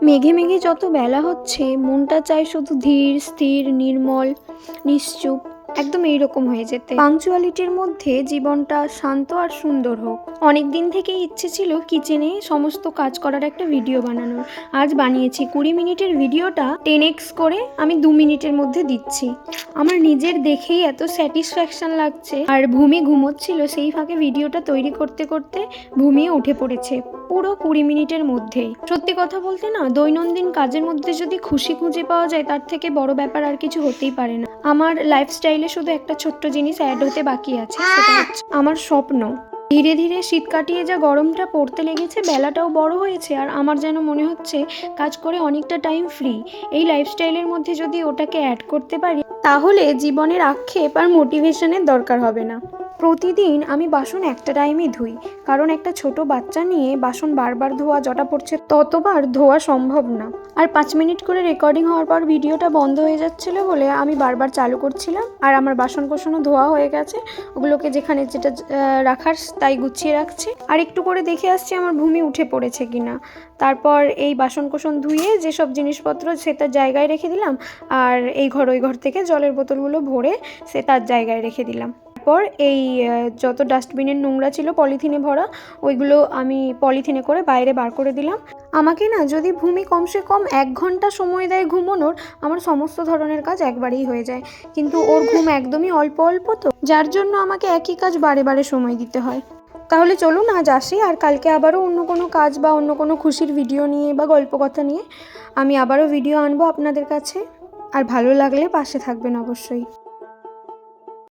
মেঘে মেঘে যত বেলা হচ্ছে মনটা চায় শুধু ধীর স্থির নির্মল নিশ্চুপ একদম এইরকম হয়ে যেতে। পাংচুয়ালিটির মধ্যে জীবনটা শান্ত আর সুন্দর হোক। অনেক দিন থেকেই ইচ্ছে ছিল কিচেনে সমস্ত কাজ করার একটা ভিডিও বানানোর। আজ বানিয়েছি। 20 মিনিটের ভিডিওটা 10x করে আমি 2 মিনিটের মধ্যে দিচ্ছি। আমার নিজের দেখেই এত স্যাটিসফ্যাকশন লাগছে। আর ভূমি ঘুমোচ্ছিল, সেই ফাঁকে ভিডিওটা তৈরি করতে করতে ভূমিও উঠে পড়েছে পুরো 20 মিনিটের মধ্যেই। সত্যি কথা বলতে না, দৈনন্দিন কাজের মধ্যে যদি খুশি খুঁজে পাওয়া যায় তার থেকে বড় ব্যাপার আর কিছু হতেই পারে না। আমার লাইফস্টাইলে শুধু একটা ছোট্ট জিনিস অ্যাড হতে বাকি আছে, সেটা হচ্ছে আমার স্বপ্ন। ধীরে ধীরে শীত কাটিয়ে যা গরমটা পড়তে লেগেছে, বেলাটাও বড় হয়েছে, আর আমার যেন মনে হচ্ছে কাজ করে অনেকটা টাইম ফ্রি। এই লাইফস্টাইলের মধ্যে যদি ওটাকে অ্যাড করতে পারি তাহলে জীবনের আক্ষেপ আর মোটিভেশনের দরকার হবে না। প্রতিদিন আমি বাসন একটা টাইমে ধুই, কারণ একটা ছোট বাচ্চা নিয়ে বাসন বারবার ধোয়া, জটা পড়ছে ততবার ধোয়া সম্ভব না। আর 5 মিনিট করে রেকর্ডিং হওয়ার পর ভিডিওটা বন্ধ হয়ে যাচ্ছিল বলে আমি বারবার চালু করছিলাম। আর আমার বাসন কোসনও ধোয়া হয়ে গেছে, ওগুলোকে যেখানে যেটা রাখার তাই গুছিয়ে রাখছি। আর একটু করে দেখে আসছি আমার ভূমি উঠে পড়েছে কিনা। তারপর এই বাসন কোসন ধুয়ে যেসব জিনিসপত্র সে তার জায়গায় রেখে দিলাম, আর এই ঘর ওই ঘর থেকে জলের বোতলগুলো ভরে সে তার জায়গায় রেখে দিলাম। তারপর এই যত ডাস্টবিনের নোংরা ছিল পলিথিনে ভরা, ওইগুলো আমি পলিথিনে করে বাইরে বার করে দিলাম। আমাকে না যদি ভূমি কমসে কম 1 ঘন্টা সময় দেয় ঘুমানোর, আমার সমস্ত ধরনের কাজ একবারেই হয়ে যায়। কিন্তু ওর ঘুম একদমই অল্প অল্প, তো যার জন্য আমাকে একই কাজ বারে বারে সময় দিতে হয়। তাহলে চলুন আজ আসি, আর কালকে আবারও অন্য কোনো কাজ বা অন্য কোনো খুশির ভিডিও নিয়ে বা গল্প কথা নিয়ে আমি আবারও ভিডিও আনবো আপনাদের কাছে। আর ভালো লাগলে পাশে থাকবেন অবশ্যই।